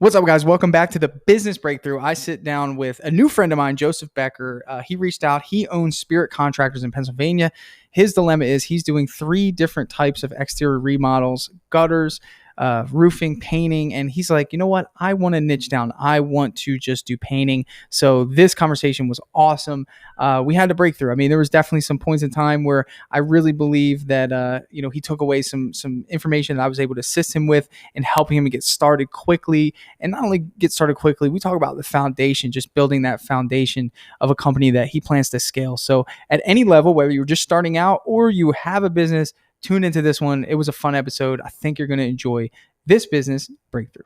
What's up, guys? Welcome back to the Business Breakthrough. I sit down with a new friend of mine, Joseph Becker. He reached out. He owns Spirit Contractors in Pennsylvania. His dilemma is he's doing 3 different types of exterior remodels: gutters, roofing, painting. And he's like, you know what? I want to niche down. I want to just do painting. So this conversation was awesome. We had to break through. I mean, there was definitely some points in time where I really believe that, he took away some information that I was able to assist him with and helping him get started quickly. And not only get started quickly, we talk about the foundation, just building that foundation of a company that he plans to scale. So at any level, whether you're just starting out or you have a business, tune into this one. It was a fun episode. I think you're going to enjoy this business breakthrough.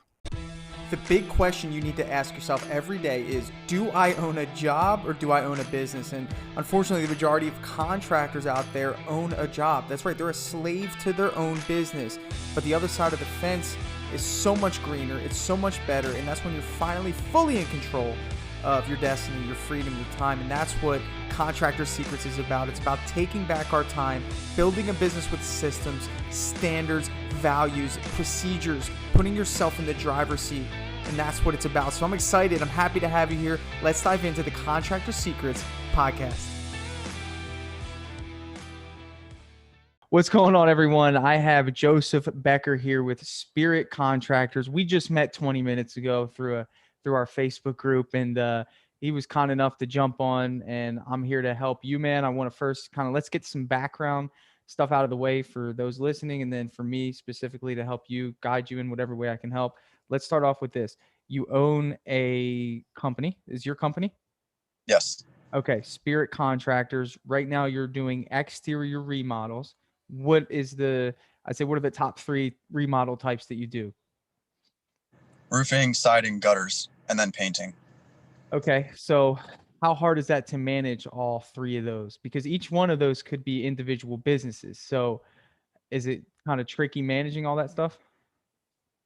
The big question you need to ask yourself every day is, do I own a job or do I own a business? And unfortunately, the majority of contractors out there own a job. That's right. They're a slave to their own business. But the other side of the fence is so much greener. It's so much better. And that's when you're finally fully in control of your destiny, your freedom, your time. And that's what Contractor Secrets is about. It's about taking back our time, building a business with systems, standards, values, procedures, putting yourself in the driver's seat. And that's what it's about. So I'm excited. I'm happy to have you here. Let's dive into the Contractor Secrets podcast. What's going on, everyone? I have Joseph Becker here with Spirit Contractors. We just met 20 minutes ago through our Facebook group, and he was kind enough to jump on, and I'm here to help you, man. I want to first let's get some background stuff out of the way for those listening, and then for me specifically to help you, guide you in whatever way I can help. Let's start off with this. You own a company. Is your company? Yes. Okay, Spirit Contractors. Right now you're doing exterior remodels. What are the top 3 remodel types that you do? Roofing, siding, gutters, and then painting. Okay, so how hard is that to manage all 3 of those? Because each one of those could be individual businesses. So is it kind of tricky managing all that stuff?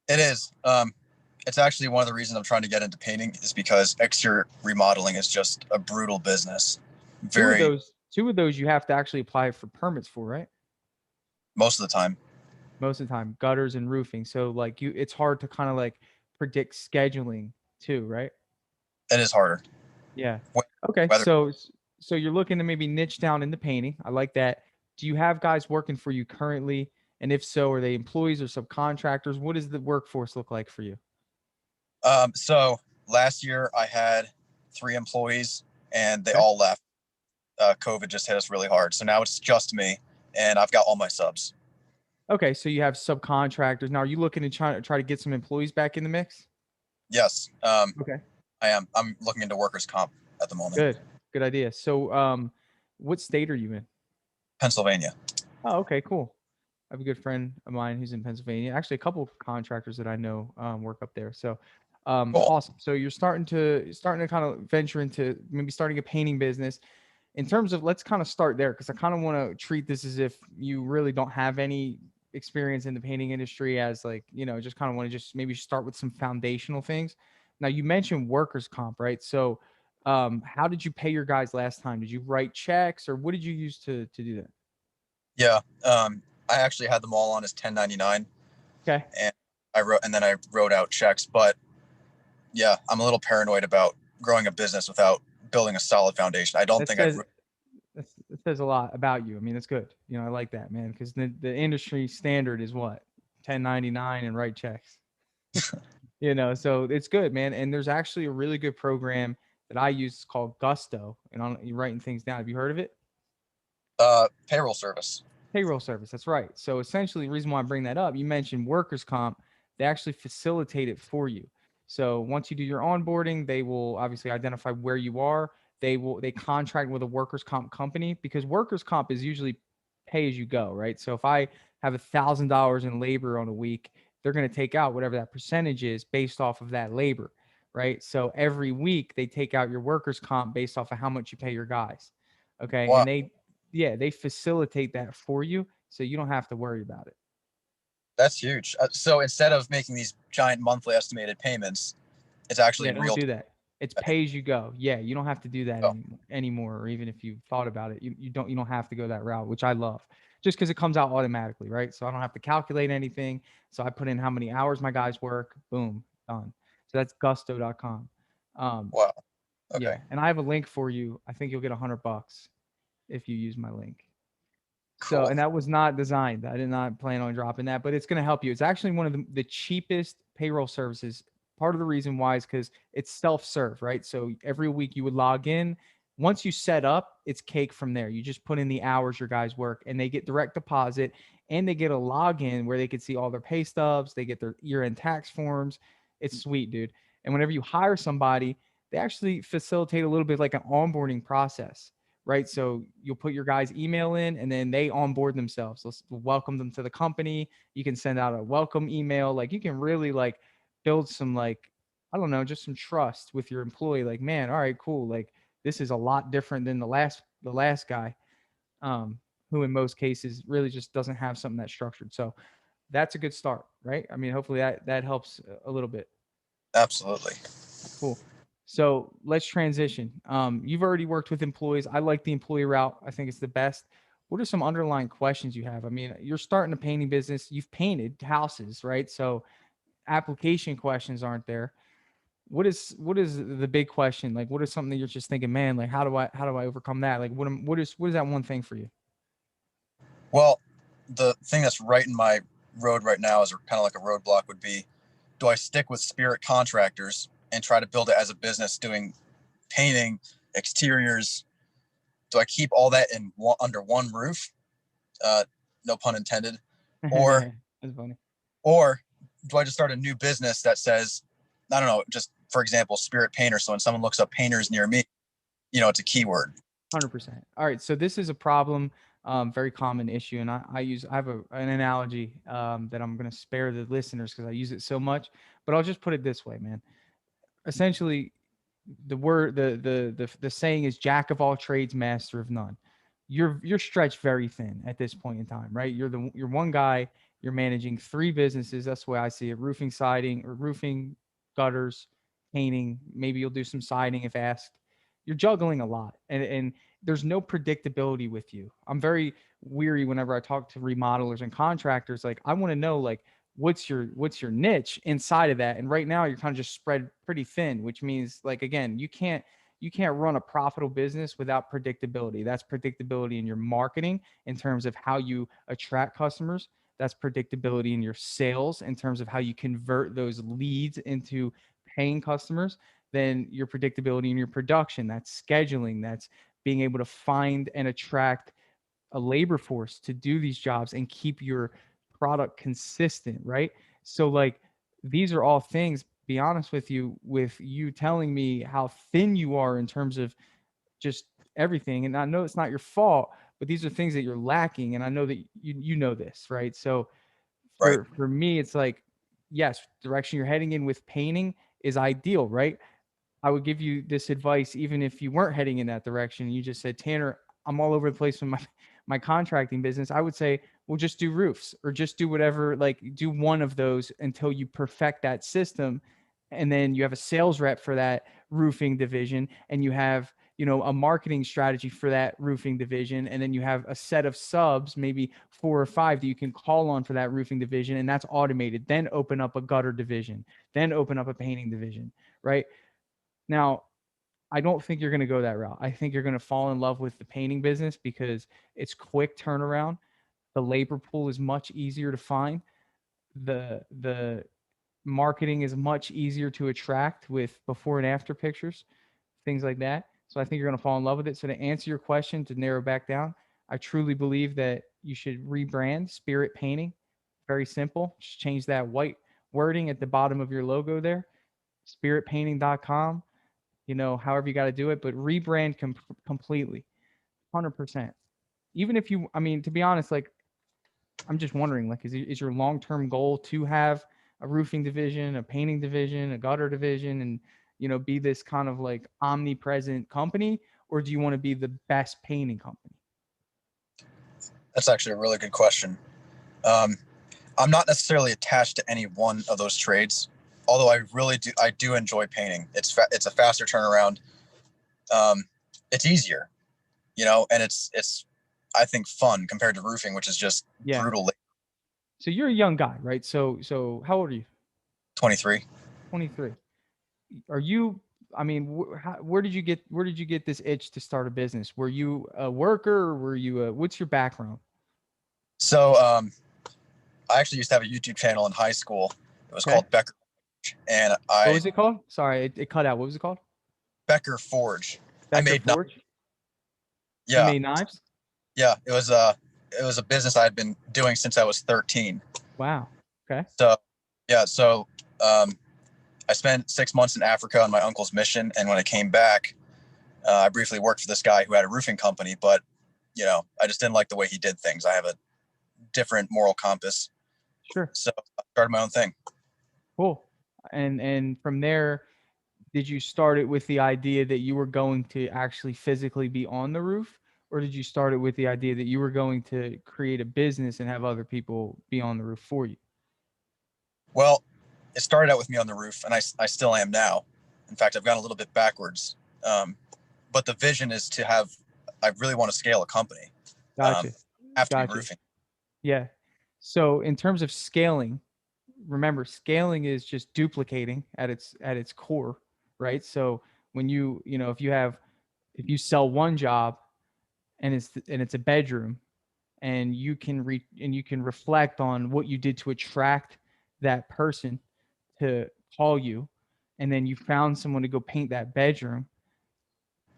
It is. It's actually one of the reasons I'm trying to get into painting is because exterior remodeling is just a brutal business. Two of those you have to actually apply for permits for, right? Most of the time. Most of the time, gutters and roofing. So it's hard to kind of predict scheduling too, right? It is harder. Yeah. Okay. So you're looking to maybe niche down into painting. I like that. Do you have guys working for you currently? And if so, are they employees or subcontractors? What does the workforce look like for you? So last year I had 3 employees and they all left. COVID just hit us really hard. So now it's just me and I've got all my subs. Okay. So you have subcontractors. Now, are you looking to try to get some employees back in the mix? Yes. Okay. I am. I'm looking into workers' comp at the moment. Good idea. So, what state are you in? Pennsylvania. Oh, okay, cool. I have a good friend of mine who's in Pennsylvania. Actually, a couple of contractors that I know work up there. So, Cool. Awesome. So you're starting to kind of venture into maybe starting a painting business. In terms of, let's kind of start there, because I kind of want to treat this as if you really don't have any experience in the painting industry, as just kind of want to just maybe start with some foundational things. Now, you mentioned workers' comp, right? So how did you pay your guys last time? Did you write checks, or what did you use to do that? Yeah. I actually had them all on as 1099. Okay. And I wrote out checks, but yeah, I'm a little paranoid about growing a business without building a solid foundation. I don't think it says a lot about you. I mean, that's good. I like that, man, because the industry standard is what? 1099 and write checks. So it's good, man. And there's actually a really good program that I use called Gusto, and you're writing things down. Have you heard of it? Payroll service. Payroll service. That's right. So essentially, the reason why I bring that up, you mentioned workers' comp. They actually facilitate it for you. So once you do your onboarding, they will obviously identify where you are. They contract with a workers' comp company, because workers' comp is usually pay as you go, right? So if I have $1,000 in labor on a week, they're going to take out whatever that percentage is based off of that labor, right? So every week they take out your workers' comp based off of how much you pay your guys. Okay. Wow. And they facilitate that for you, so you don't have to worry about it. That's huge. So instead of making these giant monthly estimated payments, it's actually Don't do that. It's pay as you go. Yeah, you don't have to do that anymore. Or even if you thought about it, you don't have to go that route, which I love, just because it comes out automatically, right? So I don't have to calculate anything. So I put in how many hours my guys work. Boom, done. So that's gusto.com. Um, Wow. Okay. yeah. And I have a link for you. I think you'll get $100 if you use my link. So, Cool. and that was not designed. I did not plan on dropping that, but it's going to help you. It's actually one of the cheapest payroll services. Part of the reason why is because it's self-serve, right? So every week you would log in. Once you set up, it's cake from there. You just put in the hours your guys work, and they get direct deposit, and they get a login where they can see all their pay stubs. They get their year-end tax forms. It's sweet, dude. And whenever you hire somebody, they actually facilitate a little bit like an onboarding process, right? So you'll put your guys' email in, and then they onboard themselves. So welcome them to the company. You can send out a welcome email. Like you can really like build some like, I don't know, just some trust with your employee. Like, man, all right, cool. Like this is a lot different than the last guy, who in most cases really just doesn't have something that's structured. So that's a good start, right? I mean, hopefully that helps a little bit. Absolutely. Cool. So let's transition. You've already worked with employees. I like the employee route. I think it's the best. What are some underlying questions you have? I mean, you're starting a painting business. You've painted houses, right? So application questions aren't there. What is the big question? Like, what is something that you're just thinking, man? Like, how do I overcome that? Like, what is that one thing for you? Well, the thing that's right in my road right now is kind of like a roadblock would be, do I stick with Spirit Contractors and try to build it as a business doing painting, exteriors? Do I keep all that in under one roof? No pun intended. Or That's funny. or do I just start a new business that says, I don't know, just for example, Spirit Painter. So when someone looks up painters near me, it's a keyword. 100%. All right. So this is a problem, very common issue. And I have an analogy that I'm going to spare the listeners because I use it so much. But I'll just put it this way, man. Essentially, the saying is jack of all trades, master of none. You're stretched very thin at this point in time, right? You're one guy. You're managing three businesses. That's the way I see it: roofing, siding, or roofing, gutters, painting. Maybe you'll do some siding if asked. You're juggling a lot, and there's no predictability with you. I'm very weary whenever I talk to remodelers and contractors. Like I want to know like what's your niche inside of that. And right now you're kind of just spread pretty thin, which means like again, you can't run a profitable business without predictability. That's predictability in your marketing in terms of how you attract customers. That's predictability in your sales in terms of how you convert those leads into paying customers. Then your predictability in your production, that's scheduling, that's being able to find and attract a labor force to do these jobs and keep your product consistent, right? So like these are all things, be honest with you telling me how thin you are in terms of just everything. And I know it's not your fault, but these are things that you're lacking. And I know that you know this, right? So Right. for me, it's like, yes, direction you're heading in with painting is ideal, right? I would give you this advice even if you weren't heading in that direction. You just said, Tanner, I'm all over the place with my contracting business. I would say, well, just do roofs or just do whatever, like do one of those until you perfect that system. And then you have a sales rep for that roofing division, and you have, a marketing strategy for that roofing division. And then you have a set of subs, maybe 4 or 5 that you can call on for that roofing division. And that's automated. Then open up a gutter division, then open up a painting division, right? Now, I don't think you're going to go that route. I think you're going to fall in love with the painting business because it's quick turnaround. The labor pool is much easier to find. The marketing is much easier to attract with before and after pictures, things like that. So I think you're going to fall in love with it. So to answer your question, to narrow back down, I truly believe that you should rebrand Spirit Painting. Very simple. Just change that white wording at the bottom of your logo there. Spiritpainting.com, however you got to do it, but rebrand completely, 100%. Even if you, I mean, to be honest, like, I'm just wondering, like, is your long term goal to have a roofing division, a painting division, a gutter division, and, be this kind of like omnipresent company, or do you want to be the best painting company? That's actually a really good question. Um, I'm not necessarily attached to any one of those trades, although I do enjoy painting. It's a faster turnaround. Um, it's easier, and it's I think fun compared to roofing, which is just Yeah. brutal. So you're a young guy, right? So how old are you? 23. 23. are you, I mean, where did you get this itch to start a business? Were you a worker, or were you what's your background? So I actually used to have a YouTube channel in high school. It was Okay. called Becker, and What I was it called? Sorry, it cut out. What was it called? Becker Forge. I Becker made knives. Forge. You Yeah, made knives? yeah. It was a business I had been doing since I was 13. Wow. Okay. So yeah, so um, I spent 6 months in Africa on my uncle's mission, and when I came back, I briefly worked for this guy who had a roofing company, but I just didn't like the way he did things. I have a different moral compass, Sure. so I started my own thing. Cool. And from there, did you start it with the idea that you were going to actually physically be on the roof, or did you start it with the idea that you were going to create a business and have other people be on the roof for you? Well, it started out with me on the roof, and I still am now. In fact, I've gone a little bit backwards. But the vision is to have, I really want to scale a company. Um, Gotcha. have to be Gotcha. roofing. Yeah. So in terms of scaling, remember scaling is just duplicating at its core, right? So when you know, if you sell one job and it's a bedroom, and you can reflect on what you did to attract that person to call you, and then you found someone to go paint that bedroom.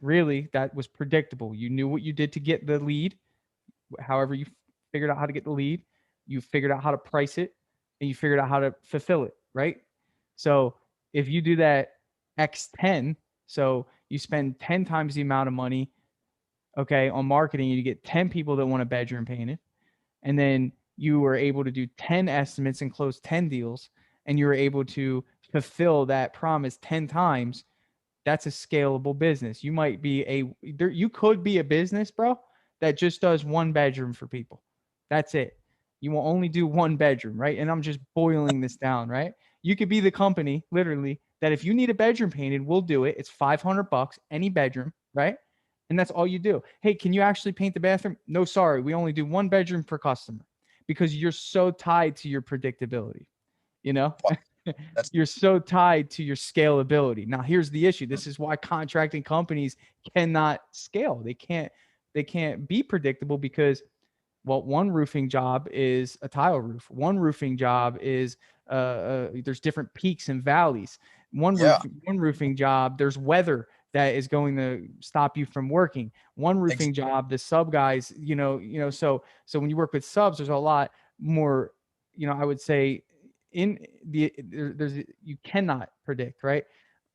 Really, that was predictable. You knew what you did to get the lead. However, you figured out how to get the lead, you figured out how to price it, and you figured out how to fulfill it, right? So if you do that x10, so you spend 10 times the amount of money, okay, on marketing, and you get 10 people that want a bedroom painted, and then you were able to do 10 estimates and close 10 deals, and you were able to fulfill that promise 10 times. That's a scalable business. You could be a business, bro, that just does one bedroom for people. That's it. You will only do one bedroom, right? And I'm just boiling this down, right? You could be the company, literally, that if you need a bedroom painted, we'll do it. It's $500, any bedroom, right? And that's all you do. Hey, can you actually paint the bathroom? No, sorry. We only do one bedroom per customer, because you're so tied to your predictability, you know? Wow, that's You're so tied to your scalability. Now, here's the issue. This is why contracting companies cannot scale. They can't be predictable, because, well, one roofing job is a tile roof. One roofing job is there's different peaks and valleys. yeah, One roofing job, there's weather that is going to stop you from working. One ex- roofing job, the sub guys, so when you work with subs, there's a lot more, I would say, in there's you cannot predict, right?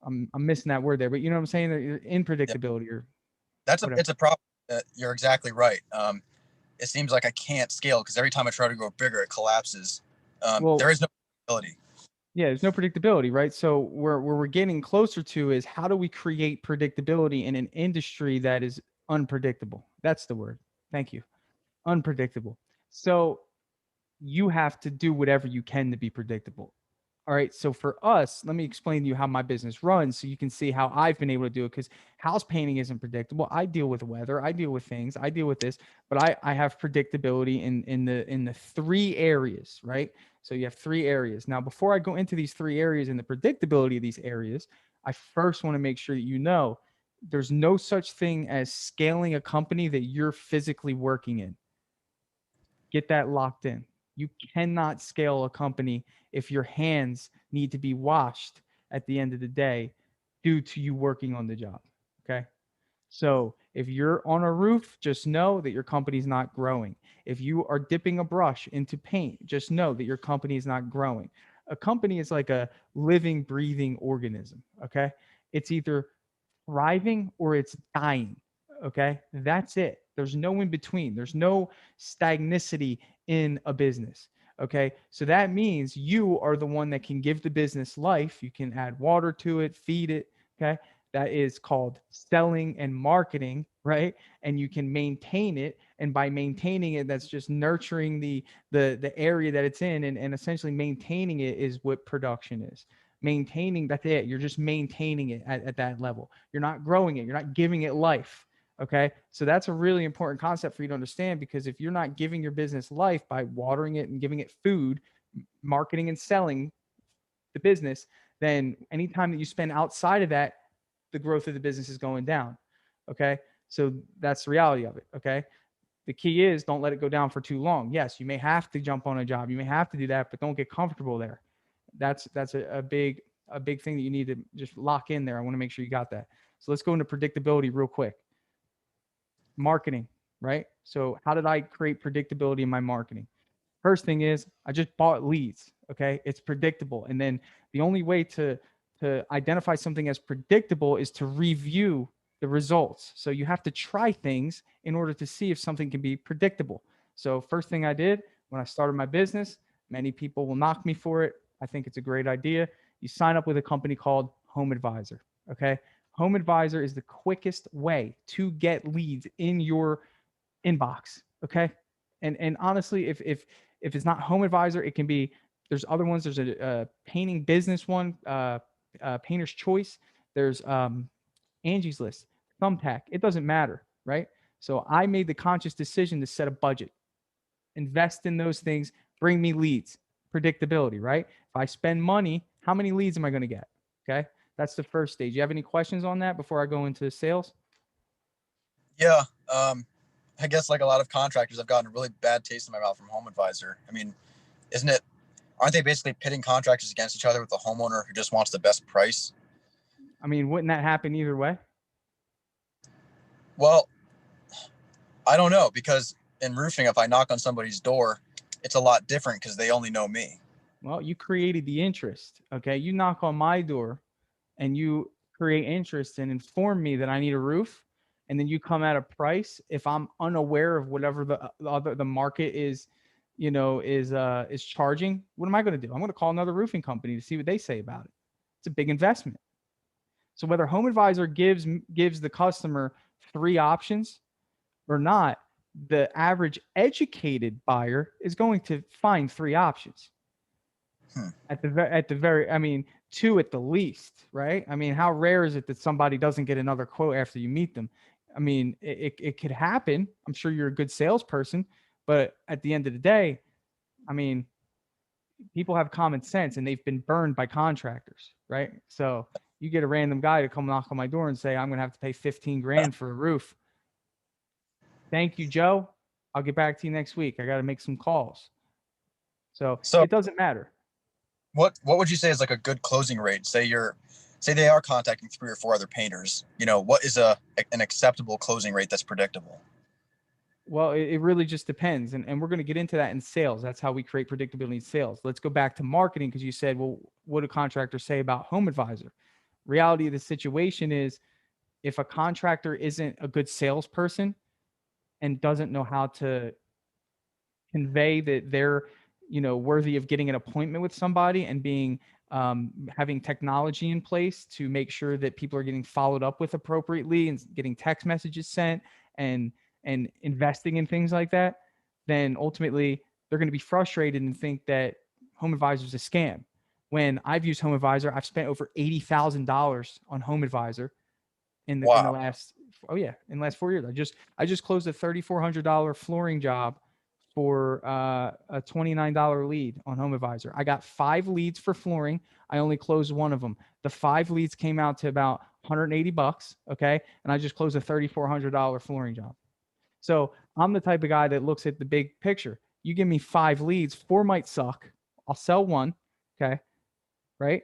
I'm missing that word there, but you know what I'm saying? In yeah. predictability or That's a whatever. it's a problem. You're exactly right. It seems like I can't scale because every time I try to go bigger, it collapses. There Well, is no ability. yeah, there's no predictability, right? So where we're getting closer to is, how do we create predictability in an industry that is unpredictable? That's the word. Thank you. Unpredictable. So you have to do whatever you can to be predictable. All right. So for us, let me explain to you how my business runs so you can see how I've been able to do it. Because house painting isn't predictable. I deal with weather, I deal with things, I deal with this, but I have predictability in the three areas, right? So you have three areas. Now, before I go into these three areas and the predictability of these areas, I first want to make sure that you know there's no such thing as scaling a company that you're physically working in. Get that locked in. You cannot scale a company if your hands need to be washed at the end of the day due to you working on the job. Okay. So if you're on a roof, just know that your company's not growing. If you are dipping a brush into paint, just know that your company is not growing. A company is like a living, breathing organism. Okay. It's either thriving or it's dying. Okay. That's it. There's no in between. There's no stagnicity in a business. Okay. So that means you are the one that can give the business life. You can add water to it, feed it. Okay. That is called selling and marketing, right? And you can maintain it. And by maintaining it, that's just nurturing the area that it's in, and essentially maintaining it is what production is. Maintaining, that's it. You're just maintaining it at that level. You're not growing it, you're not giving it life. Okay. So that's a really important concept for you to understand, because if you're not giving your business life by watering it and giving it food, marketing and selling, the business, then anytime that you spend outside of that, the growth of the business is going down. Okay. So that's the reality of it. Okay. The key is don't let it go down for too long. Yes, you may have to jump on a job. You may have to do that, but don't get comfortable there. That's a big thing that you need to just lock in there. I want to make sure you got that. So let's go into predictability real quick. Marketing, right? So how did I create predictability in my marketing? First thing is I just bought leads. Okay. It's predictable. And then the only way to identify something as predictable is to review the results. So you have to try things in order to see if something can be predictable. So first thing I did when I started my business, many people will knock me for it. I think it's a great idea. You sign up with a company called Home Advisor. Okay. Home Advisor is the quickest way to get leads in your inbox. Okay. And honestly, if it's not Home Advisor, it can be, there's other ones. There's a painting business one, Painter's Choice. There's Angie's List, Thumbtack. It doesn't matter, right? So I made the conscious decision to set a budget, invest in those things, bring me leads, predictability, right? If I spend money, how many leads am I going to get? Okay. That's the first stage. You have any questions on that before I go into sales? Yeah. I guess like a lot of contractors, I've gotten a really bad taste in my mouth from Home Advisor. I mean, isn't it? Aren't they basically pitting contractors against each other with the homeowner who just wants the best price? I mean, wouldn't that happen either way? Well, I don't know, because in roofing, if I knock on somebody's door, it's a lot different because they only know me. Well, you created the interest. Okay. You knock on my door and you create interest and inform me that I need a roof, and then you come at a price. If I'm unaware of whatever the market is, is charging, what am I going to do? I'm going to call another roofing company to see what they say about it. It's a big investment. So whether Home Advisor gives the customer three options or not, the average educated buyer is going to find three options. At the very, I mean, two at the least, right? I mean, how rare is it that somebody doesn't get another quote after you meet them? I mean, it could happen. I'm sure you're a good salesperson, but at the end of the day, I mean, people have common sense and they've been burned by contractors, right? So you get a random guy to come knock on my door and say, I'm going to have to pay 15 grand for a roof. Thank you, Joe. I'll get back to you next week. I got to make some calls. So So it doesn't matter. what would you say is like a good closing rate? Say they are contacting 3 or 4 other painters. What is an acceptable closing rate that's predictable? Well, it really just depends. And we're going to get into that in sales. That's how we create predictability in sales. Let's go back to marketing because you said, well, what do contractors say about Home Advisor? Reality of the situation is if a contractor isn't a good salesperson and doesn't know how to convey that they're worthy of getting an appointment with somebody and being having technology in place to make sure that people are getting followed up with appropriately and getting text messages sent and investing in things like that, then ultimately they're going to be frustrated and think that Home Advisor is a scam. When I've used Home Advisor, I've spent over $80,000 on Home Advisor in the Wow. last in the last 4 years. I just closed a $3,400 flooring job for a $29 lead on Home Advisor. I got 5 leads for flooring. I only closed one of them. The 5 leads came out to about $180. Okay, and I just closed a $3,400 flooring job. So I'm the type of guy that looks at the big picture. You give me 5 leads, 4 might suck. I'll sell one. Okay, right?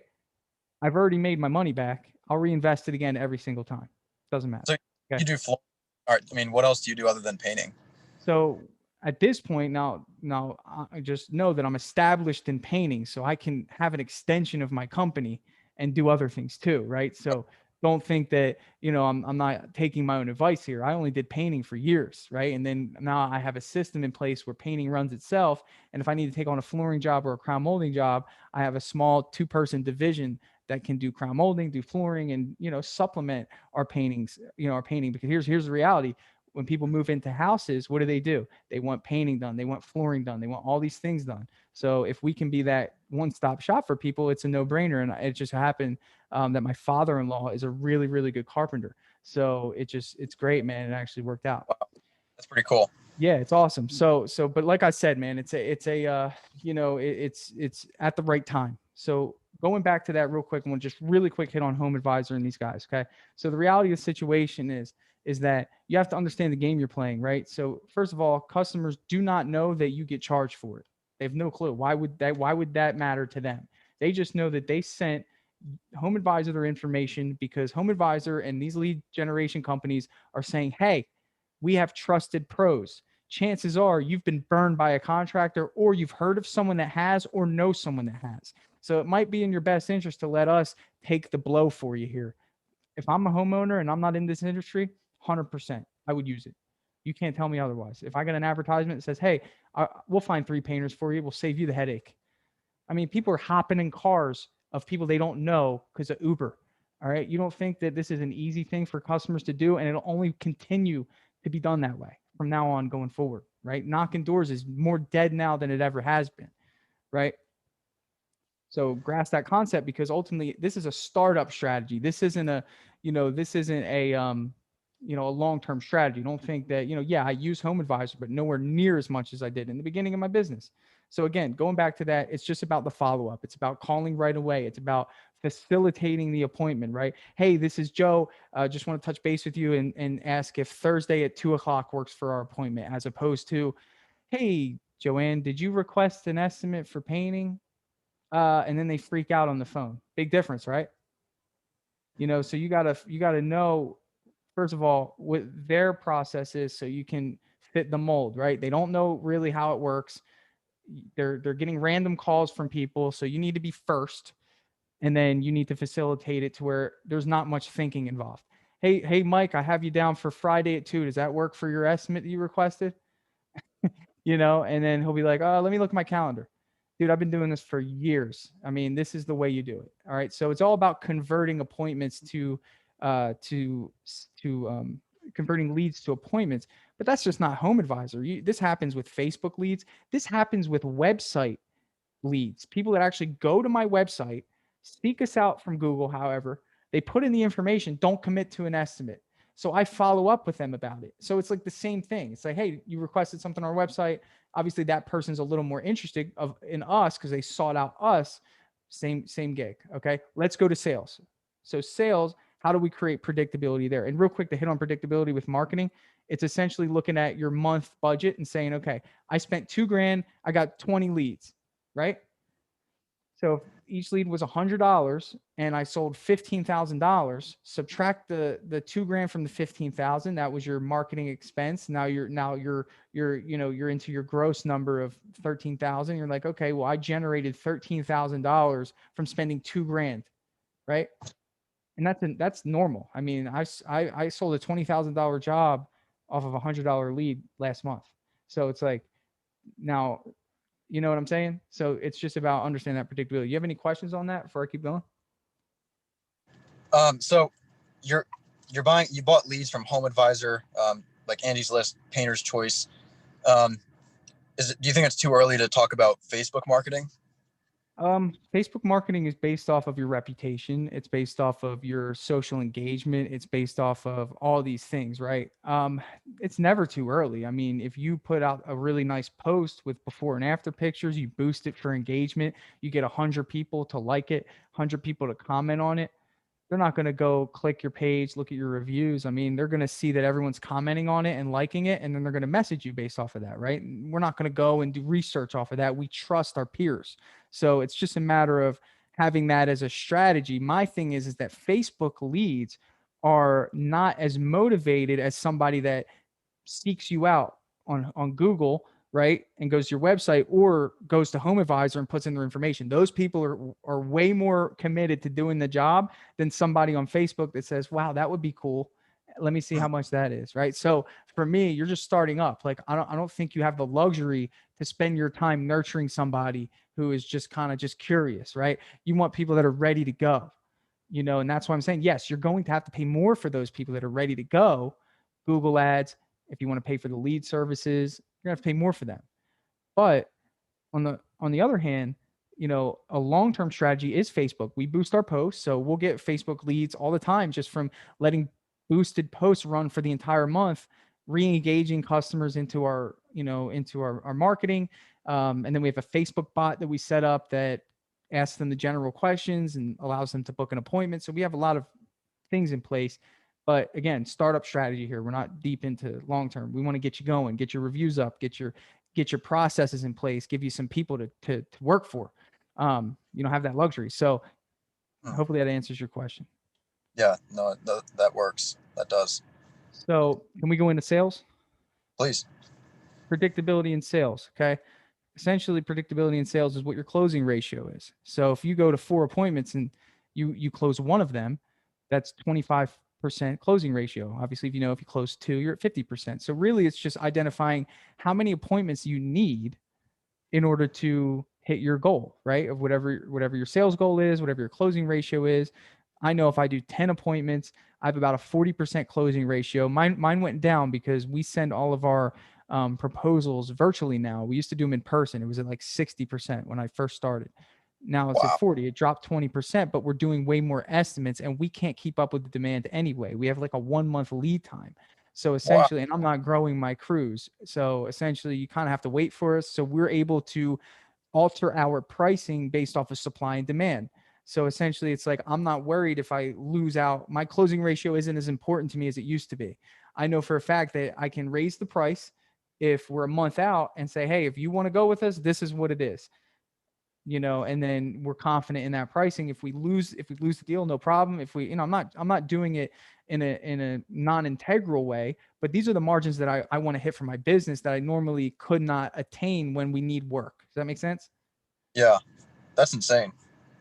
I've already made my money back. I'll reinvest it again every single time. Doesn't matter. So Okay. you do flooring. All right. I mean, what else do you do other than painting? So at this point now I just know that I'm established in painting, so I can have an extension of my company and do other things too, right? So don't think that I'm not taking my own advice here. I only did painting for years, right? And then now I have a system in place where painting runs itself. And if I need to take on a flooring job or a crown molding job, I have a small 2-person division that can do crown molding, do flooring, and supplement our paintings, our painting. Because here's the reality: when people move into houses, what do? They want painting done, they want flooring done, they want all these things done. So if we can be that one-stop shop for people, it's a no-brainer. And it just happened that my father-in-law is a really, really good carpenter. So it's great, man. It actually worked out. Wow, that's pretty cool. Yeah, it's awesome. But like I said, man, it's at the right time. So going back to that real quick, I want to just really quick hit on Home Advisor and these guys. Okay. So the reality of the situation is that you have to understand the game you're playing, right? So first of all, customers do not know that you get charged for it. They have no clue. Why would that matter to them? They just know that they sent Home Advisor their information because Home Advisor and these lead generation companies are saying, hey, we have trusted pros. Chances are you've been burned by a contractor, or you've heard of someone that has, or know someone that has. So it might be in your best interest to let us take the blow for you here. If I'm a homeowner and I'm not in this industry, 100%, I would use it. You can't tell me otherwise. If I get an advertisement that says, hey, we'll find 3 painters for you, we'll save you the headache. I mean, people are hopping in cars of people they don't know because of Uber. All right. You don't think that this is an easy thing for customers to do, and it'll only continue to be done that way from now on going forward, right? Knocking doors is more dead now than it ever has been, right? So grasp that concept, because ultimately this is a startup strategy. This isn't a, this isn't a, a long-term strategy. Don't think that, yeah, I use Home Advisor, but nowhere near as much as I did in the beginning of my business. So again, going back to that, it's just about the follow-up. It's about calling right away. It's about facilitating the appointment, right? Hey, this is Joe. Just want to touch base with you and ask if Thursday at 2:00 works for our appointment, as opposed to, hey, Joanne, did you request an estimate for painting? And then they freak out on the phone. Big difference, right? So you gotta know, first of all, what their process is, so you can fit the mold, right? They don't know really how it works. They're getting random calls from people, so you need to be first, and then you need to facilitate it to where there's not much thinking involved. Hey, Mike, I have you down for Friday at 2. Does that work for your estimate that you requested? And then he'll be like, oh, let me look at my calendar. Dude, I've been doing this for years. I mean, this is the way you do it. All right. So it's all about converting appointments to converting leads to appointments. But that's just not Home Advisor. This happens with Facebook leads. This happens with website leads. People that actually go to my website, seek us out from Google, however, they put in the information, don't commit to an estimate. So I follow up with them about it. So it's like the same thing. It's like, hey, you requested something on our website. Obviously, that person's a little more interested in us because they sought out us. Same gig. Okay, let's go to sales. So sales, how do we create predictability there? And real quick, to hit on predictability with marketing, it's essentially looking at your month budget and saying, okay, I spent $2,000, I got 20 leads, right? So if each lead was $100 and I sold $15,000, subtract the $2,000 from the 15,000. That was your marketing expense. You're into your gross number of 13,000. You're like, okay, well, I generated $13,000 from spending $2,000, right? And that's normal. I mean, I sold a $20,000 job off of $100 lead last month. So it's like, now, you know what I'm saying? So it's just about understanding that predictability. You have any questions on that before I keep going? So you bought leads from Home Advisor, like Andy's List, Painter's Choice. Do you think it's too early to talk about Facebook marketing? Facebook marketing is based off of your reputation. It's based off of your social engagement. It's based off of all these things, right? It's never too early. I mean, if you put out a really nice post with before and after pictures, you boost it for engagement, you get 100 people to like it, 100 people to comment on it. They're not going to go click your page, look at your reviews. I mean, they're going to see that everyone's commenting on it and liking it, and then they're going to message you based off of that, right? We're not going to go and do research off of that. We trust our peers. So it's just a matter of having that as a strategy. My thing is that Facebook leads are not as motivated as somebody that seeks you out on Google, right, and goes to your website, or goes to Home Advisor and puts in their information. Those people are way more committed to doing the job than somebody on Facebook that says, wow, that would be cool, let me see how much that is, right? So for me, you're just starting up. Like, I don't think you have the luxury to spend your time nurturing somebody who is just kind of just curious, right? You want people that are ready to go, and that's why I'm saying, yes, you're going to have to pay more for those people that are ready to go. Google ads, if you want to pay for the lead services, you're gonna have to pay more for them. But on the other hand, a long-term strategy is Facebook. We boost our posts, so we'll get Facebook leads all the time just from letting boosted posts run for the entire month, re-engaging customers into our marketing. And then we have a Facebook bot that we set up that asks them the general questions and allows them to book an appointment. So we have a lot of things in place. But again, startup strategy here. We're not deep into long term. We want to get you going, get your reviews up, get your processes in place, give you some people to work for. You don't have that luxury. So hopefully that answers your question. Yeah, no, that works. That does. So can we go into sales? Please. Predictability in sales. Okay. Essentially, predictability in sales is what your closing ratio is. So if you go to 4 appointments and you close one of them, that's 25% closing ratio. Obviously, if you close 2, you're at 50%. So really, it's just identifying how many appointments you need in order to hit your goal, right? Of whatever your sales goal is, whatever your closing ratio is. I know if I do 10 appointments, I have about a 40% closing ratio. Mine went down because we send all of our proposals virtually now. We used to do them in person. It was at like 60% when I first started. Now it's at 40. It dropped 20%, but we're doing way more estimates and we can't keep up with the demand anyway. We have like a 1-month lead time. So essentially, and I'm not growing my crews. So essentially, you kind of have to wait for us. So we're able to alter our pricing based off of supply and demand. So essentially, it's like I'm not worried if I lose out. My closing ratio isn't as important to me as it used to be. I know for a fact that I can raise the price if we're a month out and say, hey, if you want to go with us, this is what it is. And then we're confident in that pricing. If we lose the deal, no problem. If we, I'm not doing it in a non-integral way, but these are the margins that I want to hit for my business that I normally could not attain when we need work. Does that make sense? Yeah, that's insane.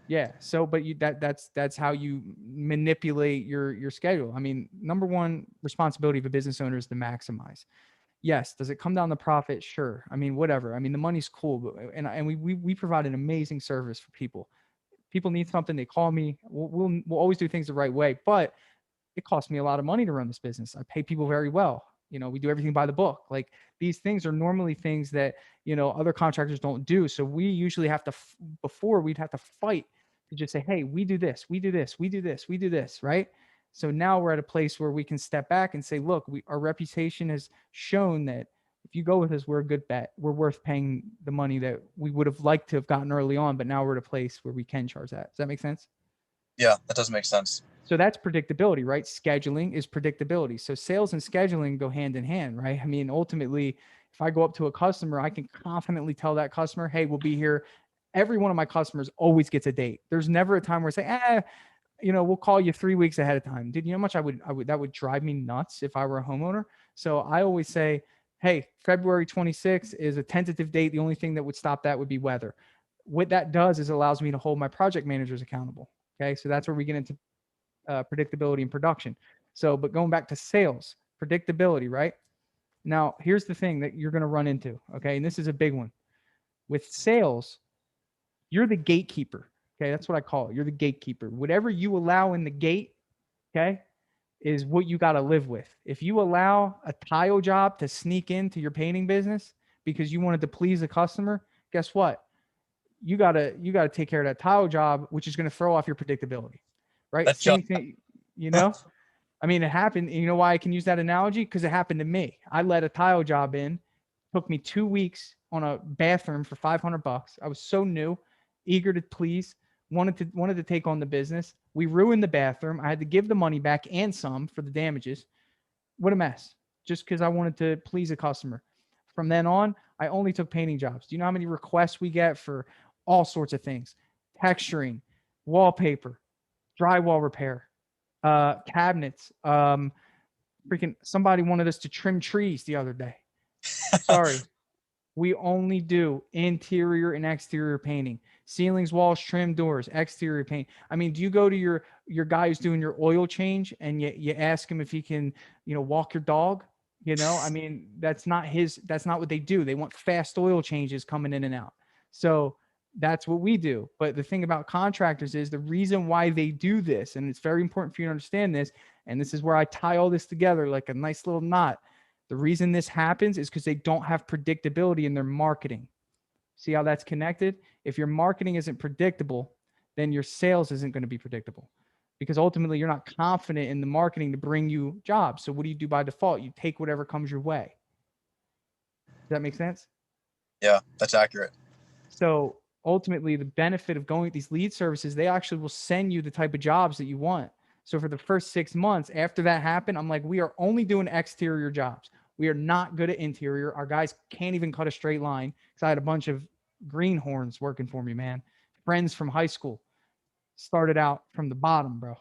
Yeah. So, but that's how you manipulate your schedule. I mean, number one responsibility of a business owner is to maximize. Yes. Does it come down to profit? Sure. I mean, whatever. I mean, the money's cool, but and we provide an amazing service for people. People need something, they call me. We'll always do things the right way, but it costs me a lot of money to run this business. I pay people very well. We do everything by the book. Like these things are normally things that, other contractors don't do. So we usually have to, before we'd have to fight to just say, hey, we do this, we do this, we do this, we do this, right? So now we're at a place where we can step back and say, look, our reputation has shown that if you go with us, we're a good bet. We're worth paying the money that we would have liked to have gotten early on, but now we're at a place where we can charge that. Does that make sense? Yeah, that does make sense. So that's predictability, right? Scheduling is predictability. So sales and scheduling go hand in hand, right? I mean, ultimately, if I go up to a customer, I can confidently tell that customer, hey, we'll be here. Every one of my customers always gets a date. There's never a time where I say, we'll call you 3 weeks ahead of time. Dude, you know how much that would drive me nuts if I were a homeowner. So I always say, hey, February 26th is a tentative date. The only thing that would stop that would be weather. What that does is allows me to hold my project managers accountable. Okay. So that's where we get into predictability and production. So, but going back to sales, predictability, right? Now, here's the thing that you're going to run into. Okay. And this is a big one with sales. You're the gatekeeper. Okay. That's what I call it. You're the gatekeeper. Whatever you allow in the gate, okay, is what you got to live with. If you allow a tile job to sneak into your painting business because you wanted to please a customer, guess what? You gotta take care of that tile job, which is going to throw off your predictability, right? That's Same thing, I mean, it happened. You know why I can use that analogy? Because it happened to me. I let a tile job in, took me 2 weeks on a bathroom for $500. I was so new, eager to please, wanted to take on the business. We ruined the bathroom. I had to give the money back and some for the damages. What a mess. Just because I wanted to please a customer. From then on, I only took painting jobs. Do you know how many requests we get for all sorts of things? Texturing, wallpaper, drywall repair, cabinets. Freaking somebody wanted us to trim trees the other day. Sorry. We only do interior and exterior painting, ceilings, walls, trim, doors, exterior paint. I mean, do you go to your guy who's doing your oil change and you ask him if he can, walk your dog? I mean, that's not what they do. They want fast oil changes coming in and out. So that's what we do. But the thing about contractors is the reason why they do this, and it's very important for you to understand this, and this is where I tie all this together like a nice little knot. The reason this happens is because they don't have predictability in their marketing. See how that's connected? If your marketing isn't predictable, then your sales isn't going to be predictable because ultimately you're not confident in the marketing to bring you jobs. So what do you do by default? You take whatever comes your way. Does that make sense? Yeah, that's accurate. So ultimately the benefit of going with these lead services, they actually will send you the type of jobs that you want. So for the first 6 months after that happened, I'm like, we are only doing exterior jobs. We are not good at interior. Our guys can't even cut a straight line because I had a bunch of greenhorns working for me, man. Friends from high school, started out from the bottom, bro.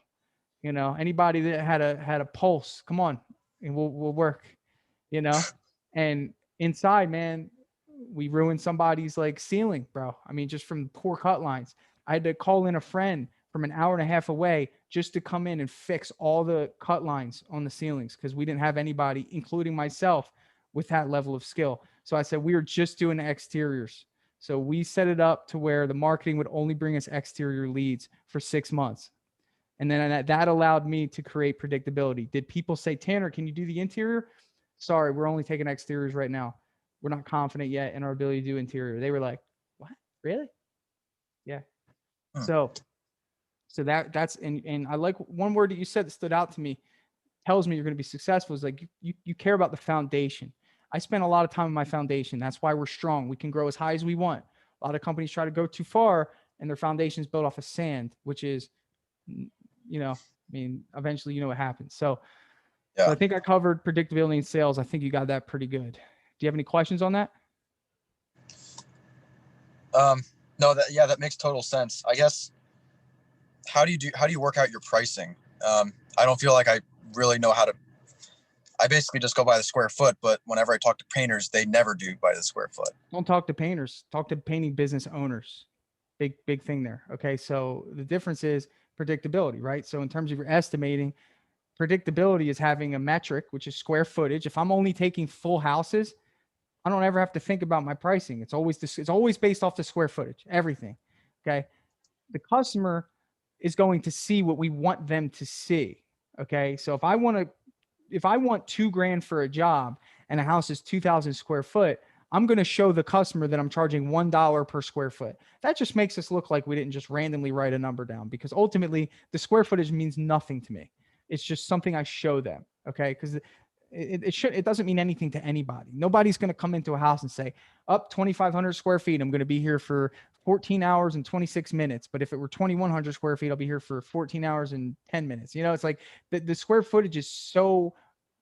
You know, anybody that had a pulse, come on, and we'll work. You know, and inside, man, we ruined somebody's like ceiling, bro. I mean, just from poor cut lines. I had to call in a friend from an hour and a half away just to come in and fix all the cut lines on the ceilings because we didn't have anybody, including myself, with that level of skill. So I said we were just doing exteriors. So we set it up to where the marketing would only bring us exterior leads for 6 months. And then that allowed me to create predictability. Did people say, Tanner, can you do the interior? Sorry, we're only taking exteriors right now. We're not confident yet in our ability to do interior. They were like, what? Really? Yeah. Hmm. So that's and I like one word that you said that stood out to me, tells me you're going to be successful, is like you care about the foundation. I spent a lot of time on my foundation. That's why we're strong. We can grow as high as we want. A lot of companies try to go too far and their foundation is built off of sand, which is, I mean, eventually what happens. So Yeah. I think I covered predictability in sales. I think you got that pretty good. Do you have any questions on that? No, that makes total sense. I guess how do you work out your pricing? I don't feel like I really know how to. I basically just go by the square foot, but whenever I talk to painters, they never do by the square foot. Don't talk to painters. Talk to painting business owners. Big thing there. Okay, so the difference is predictability, right? So in terms of your estimating, predictability is having a metric, which is square footage. If I'm only taking full houses, I don't ever have to think about my pricing. It's always based off the square footage, everything. Okay. The customer is going to see what we want them to see. Okay. So if I want 2 grand for a job and a house is 2,000 square foot, I'm going to show the customer that I'm charging $1 per square foot. That just makes us look like we didn't just randomly write a number down, because ultimately the square footage means nothing to me. It's just something I show them. Okay. Because it doesn't mean anything to anybody. Nobody's going to come into a house and say, up 2,500 square feet, I'm going to be here for 14 hours and 26 minutes. But if it were 2,100 square feet, I'll be here for 14 hours and 10 minutes. It's like the square footage is so,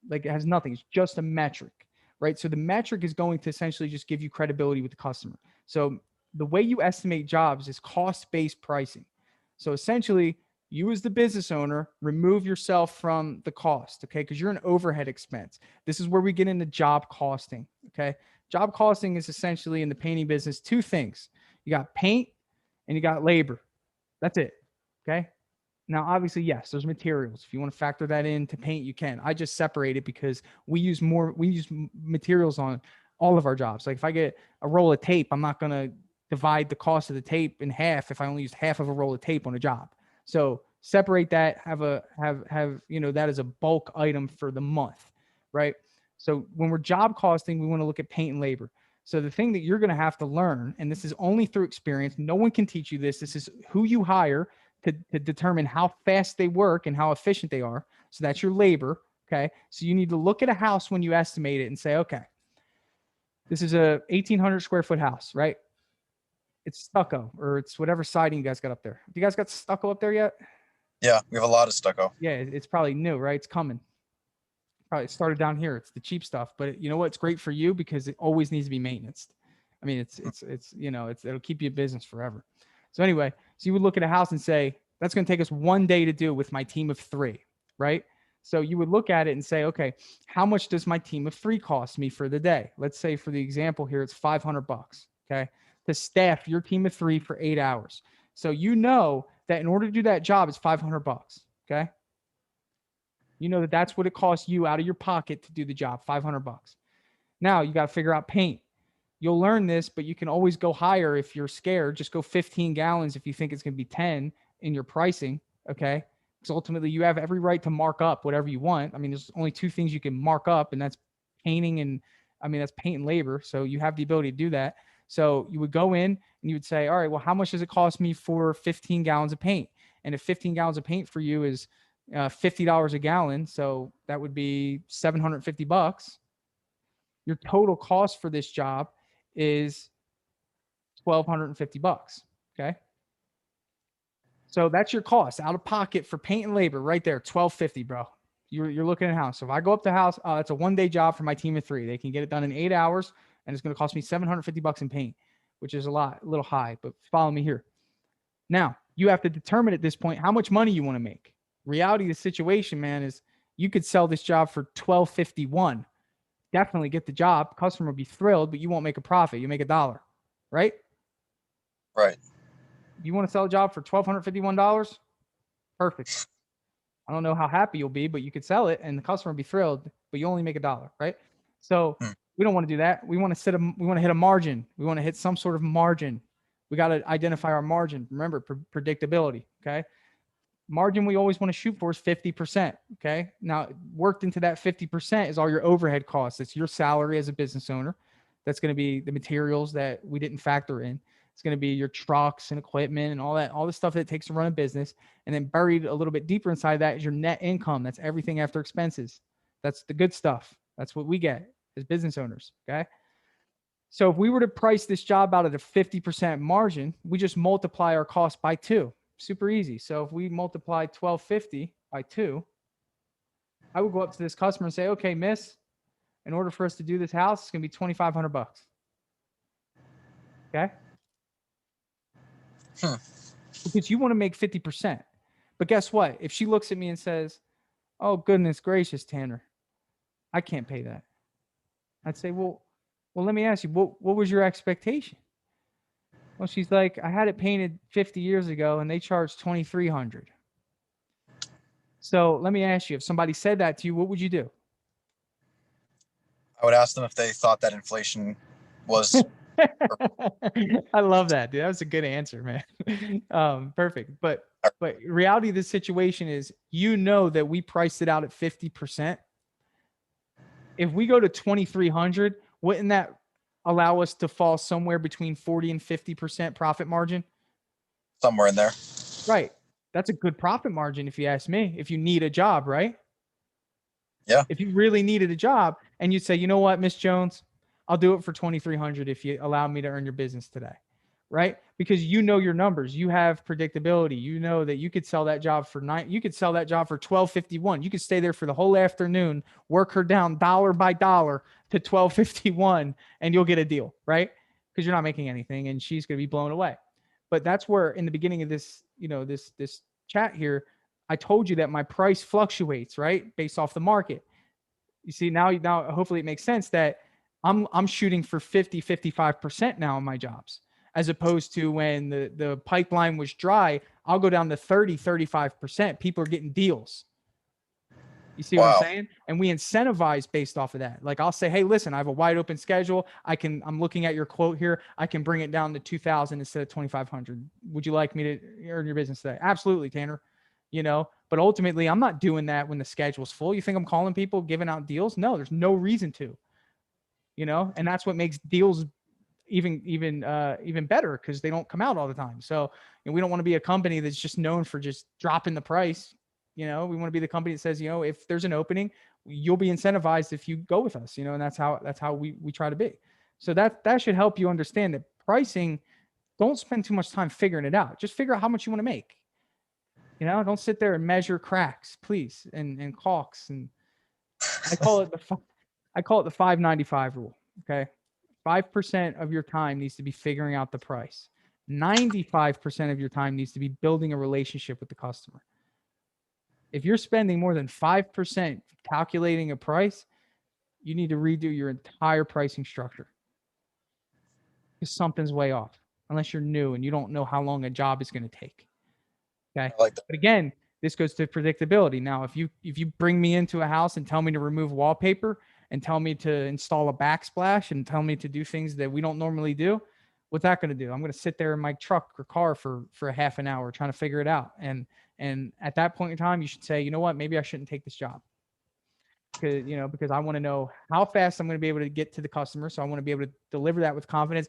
like, it has nothing. It's just a metric, right? So the metric is going to essentially just give you credibility with the customer. So the way you estimate jobs is cost-based pricing. So essentially, you as the business owner, remove yourself from the cost, okay? Because you're an overhead expense. This is where we get into job costing, okay? Job costing is essentially, in the painting business, 2 things. You got paint and you got labor. That's it, okay? Now, obviously, yes, there's materials. If you want to factor that into paint, you can. I just separate it because we use materials on all of our jobs. Like if I get a roll of tape, I'm not going to divide the cost of the tape in half if I only used half of a roll of tape on a job. So separate that, have that as a bulk item for the month, right? So when we're job costing, we want to look at paint and labor. So the thing that you're going to have to learn, and this is only through experience, no one can teach you this. This is who you hire to determine how fast they work and how efficient they are. So that's your labor. Okay. So you need to look at a house when you estimate it and say, okay, this is a 1,800 square foot house, right? It's stucco, or it's whatever siding you guys got up there. Do you guys got stucco up there yet? Yeah, we have a lot of stucco. Yeah, it's probably new, right? It's coming. Probably started down here. It's the cheap stuff, but you know what? It's great for you because it always needs to be maintained. I mean, it'll keep you in business forever. So anyway, so you would look at a house and say, that's going to take us 1 day to do with my team of 3, right? So you would look at it and say, okay, how much does my team of 3 cost me for the day? Let's say for the example here, it's $500, okay, to staff your team of 3 for 8 hours. So you know that in order to do that job, it's $500, okay? You know that that's what it costs you out of your pocket to do the job, $500. Now you got to figure out paint. You'll learn this, but you can always go higher if you're scared. Just go 15 gallons if you think it's going to be 10 in your pricing, okay? Because ultimately you have every right to mark up whatever you want. I mean, there's only 2 things you can mark up, and that's painting and, that's paint and labor. So you have the ability to do that. So you would go in and you would say, all right, well, how much does it cost me for 15 gallons of paint? And if 15 gallons of paint for you is $50 a gallon, so that would be $750. Your total cost for this job is $1,250. Okay. So that's your cost out of pocket for paint and labor right there, $1,250, bro. You're looking at a house. So if I go up the house, it's a 1-day job for my team of 3. They can get it done in 8 hours, and it's going to cost me $750 in paint, which is a little high, but follow me here. Now, you have to determine at this point how much money you want to make. Reality of the situation, man, is you could sell this job for $1,251. Definitely get the job. Customer will be thrilled, but you won't make a profit. You make $1, right? Right. You want to sell a job for $1,251? Perfect. I don't know how happy you'll be, but you could sell it and the customer will be thrilled, but you only make $1, right? So we don't want to do that. We want to hit a margin. We want to hit some sort of margin. We got to identify our margin. Remember, predictability. Okay. Margin we always want to shoot for is 50%. Okay. Now, worked into that 50% is all your overhead costs. It's your salary as a business owner. That's going to be the materials that we didn't factor in. It's going to be your trucks and equipment and all the stuff that it takes to run a business. And then buried a little bit deeper inside that is your net income. That's everything after expenses. That's the good stuff. That's what we get as business owners. Okay. So if we were to price this job out at a 50% margin, we just multiply our cost by 2. Super easy. So if we multiply 1,250 by 2, I would go up to this customer and say, okay, miss, in order for us to do this house, it's going to be $2,500. Okay. Because you want to make 50%. But guess what? If she looks at me and says, oh, goodness gracious, Tanner, I can't pay that. I'd say, well, let me ask you, what was your expectation? Well, she's like, I had it painted 50 years ago and they charged $2,300. So let me ask you, if somebody said that to you, what would you do? I would ask them if they thought that inflation was. I love that, dude. That was a good answer, man. Perfect. But reality of this situation is, that we priced it out at 50%. If we go to 2,300, wouldn't that allow us to fall somewhere between 40 and 50% profit margin? Somewhere in there. Right. That's a good profit margin if you ask me, if you need a job, right? Yeah. If you really needed a job and you'd say, you know what, Miss Jones, I'll do it for 2,300 if you allow me to earn your business today. Right? Because you know your numbers, you have predictability. You know that you could sell that job for $1,251. You could stay there for the whole afternoon, work her down dollar by dollar to $1,251, and you'll get a deal, right? Because you're not making anything, and she's going to be blown away. But that's where, in the beginning of this, this chat here, I told you that my price fluctuates, right, based off the market. You see, now hopefully it makes sense that I'm shooting for 50, 55% now on my jobs. As opposed to when the pipeline was dry, I'll go down to 30, 35%. People are getting deals. You see what I'm saying? And we incentivize based off of that. Like I'll say, hey, listen, I have a wide open schedule. I'm looking at your quote here. I can bring it down to 2,000 instead of 2,500. Would you like me to earn your business today? Absolutely, Tanner. But ultimately I'm not doing that when the schedule's full. You think I'm calling people, giving out deals? No, there's no reason to, and that's what makes deals even better, because they don't come out all the time. So we don't want to be a company that's just known for just dropping the price. We want to be the company that says, if there's an opening, you'll be incentivized if you go with us, and that's how we try to be. So that should help you understand that pricing, don't spend too much time figuring it out. Just figure out how much you want to make. Don't sit there and measure cracks, please, and caulks. And I call it the 595 rule. Okay. 5% of your time needs to be figuring out the price. 95% of your time needs to be building a relationship with the customer. If you're spending more than 5% calculating a price, you need to redo your entire pricing structure, because something's way off, unless you're new and you don't know how long a job is going to take. Okay. I like that. But again, this goes to predictability. Now, if you bring me into a house and tell me to remove wallpaper and tell me to install a backsplash and tell me to do things that we don't normally do, what's that going to do? I'm going to sit there in my truck or car for a half an hour trying to figure it out. And at that point in time, you should say, you know what, maybe I shouldn't take this job. Because I want to know how fast I'm going to be able to get to the customer. So I want to be able to deliver that with confidence,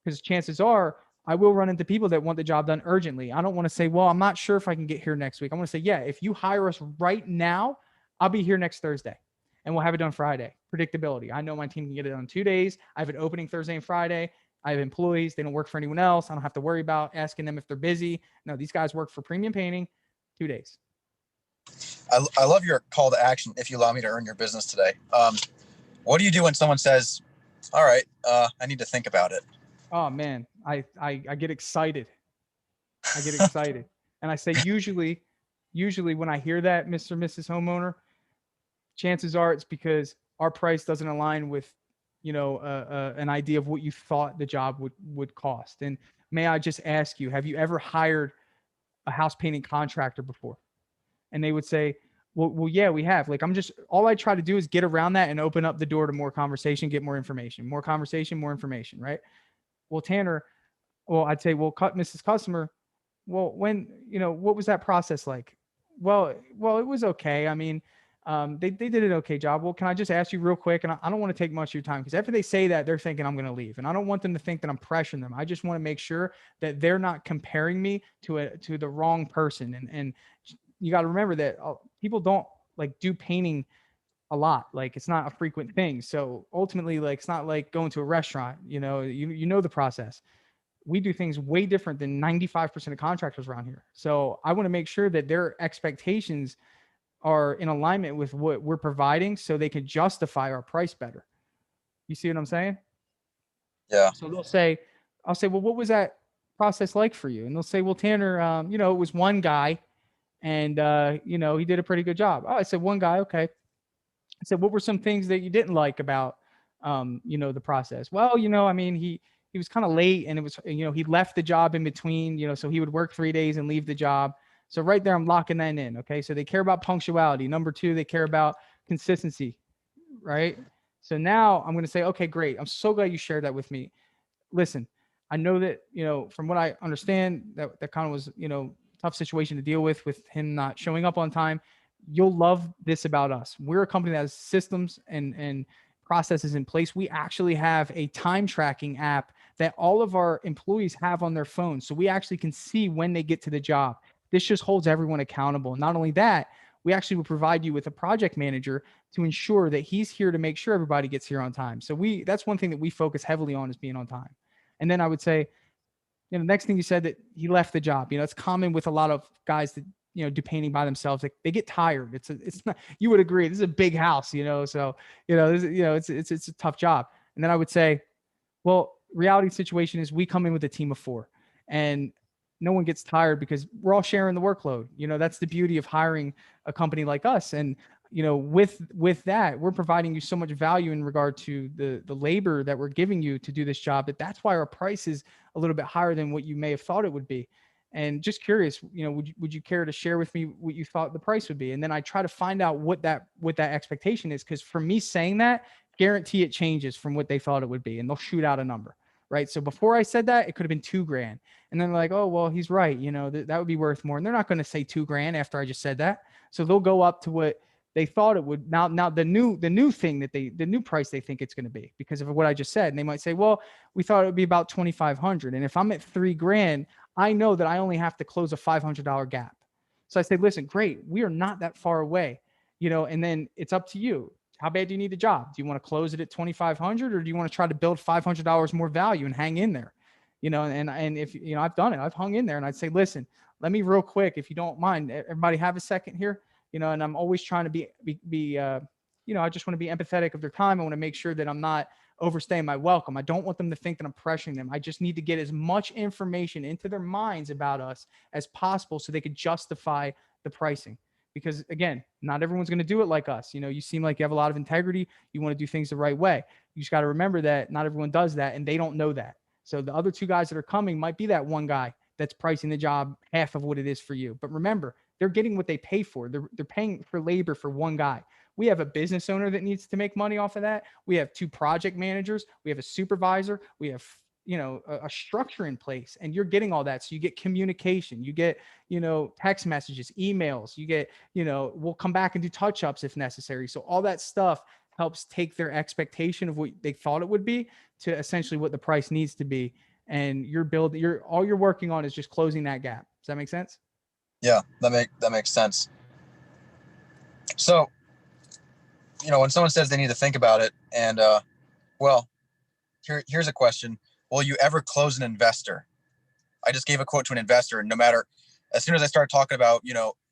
because chances are I will run into people that want the job done urgently. I don't want to say, well, I'm not sure if I can get here next week. I want to say, yeah, if you hire us right now, I'll be here next Thursday and we'll have it done Friday. Predictability. I know my team can get it done in 2 days. I have an opening Thursday and Friday. I have employees. They don't work for anyone else. I don't have to worry about asking them if they're busy. No, these guys work for Premium Painting, 2 days. I love your call to action. If you allow me to earn your business today. What do you do when someone says, all right, I need to think about it? Oh man, I get excited. I get excited. And I say, usually when I hear that, Mr. and Mrs. Homeowner, chances are it's because our price doesn't align with, an idea of what you thought the job would cost. And may I just ask you, have you ever hired a house painting contractor before? And they would say, well, yeah, we have. Like, all I try to do is get around that and open up the door to more conversation, get more information, more conversation, more information, right? Well, Tanner, well, I'd say, well, cut Mrs. Customer. Well, what was that process like? Well, it was okay. I mean, they did an okay job. Well, can I just ask you real quick? And I don't want to take much of your time, because after they say that, they're thinking I'm going to leave, and I don't want them to think that I'm pressuring them. I just want to make sure that they're not comparing me to the wrong person. And you got to remember that people don't like do painting a lot. Like, it's not a frequent thing. So ultimately, like, it's not like going to a restaurant. You know the process. We do things way different than 95% of contractors around here. So I want to make sure that their expectations are in alignment with what we're providing, so they can justify our price better. You see what I'm saying? Yeah. So I'll say, well, what was that process like for you? And they'll say, well, Tanner, it was one guy, and he did a pretty good job. Oh, I said, one guy. Okay. I said, what were some things that you didn't like about, the process? Well, I mean, he was kind of late, and it was, he left the job in between, so he would work 3 days and leave the job. So right there, I'm locking that in. Okay. So they care about punctuality. Number two, they care about consistency. Right. So now I'm going to say, okay, great. I'm so glad you shared that with me. Listen, I know that, from what I understand, that kind of was, tough situation to deal with him not showing up on time. You'll love this about us. We're a company that has systems and processes in place. We actually have a time tracking app that all of our employees have on their phones. So we actually can see when they get to the job. This just holds everyone accountable. Not only that, we actually will provide you with a project manager to ensure that he's here to make sure everybody gets here on time. So that's one thing that we focus heavily on, is being on time. And then I would say, the next thing you said, that he left the job. It's common with a lot of guys that, do painting by themselves. Like, they get tired. It's not, you would agree, this is a big house, so, it's a tough job. And then I would say, well, reality situation is we come in with a team of 4, and no one gets tired because we're all sharing the workload. That's the beauty of hiring a company like us. And, with that, we're providing you so much value in regard to the labor that we're giving you to do this job, that's why our price is a little bit higher than what you may have thought it would be. And just curious, would you care to share with me what you thought the price would be? And then I try to find out what that expectation is. Because for me saying that, guarantee it changes from what they thought it would be, and they'll shoot out a number. Right. So before I said that, it could have been $2,000. And then they're like, oh, well, he's right. That would be worth more. And they're not going to say $2,000 after I just said that. So they'll go up to what they thought it would. Now the new thing the new price they think it's going to be, because of what I just said. And they might say, well, we thought it would be about 2,500. And if I'm at $3,000, I know that I only have to close a $500 gap. So I say, listen, great. We are not that far away, and then it's up to you. How bad do you need the job? Do you want to close it at 2,500, or do you want to try to build $500 more value and hang in there? And if, I've done it, I've hung in there, and I'd say, listen, let me real quick, if you don't mind, everybody have a second here, and I'm always trying to be I just want to be empathetic of their time. I want to make sure that I'm not overstaying my welcome. I don't want them to think that I'm pressuring them. I just need to get as much information into their minds about us as possible so they could justify the pricing. Because again, not everyone's going to do it like us. You seem like you have a lot of integrity. You want to do things the right way. You just got to remember that not everyone does that, and they don't know that. So the other 2 guys that are coming might be that one guy that's pricing the job half of what it is for you. But remember, they're getting what they pay for. They're paying for labor for one guy. We have a business owner that needs to make money off of that. We have 2 project managers. We have a supervisor. We have, a structure in place, and you're getting all that. So you get communication, you get, text messages, emails, you get, we'll come back and do touch-ups if necessary. So all that stuff helps take their expectation of what they thought it would be to essentially what the price needs to be. And all you're working on is just closing that gap. Does that make sense? Yeah, that makes sense. So, when someone says they need to think about it, and well, here's a question. will you ever close an investor? I just gave a quote to an investor, and no matter, as soon as I started talking about,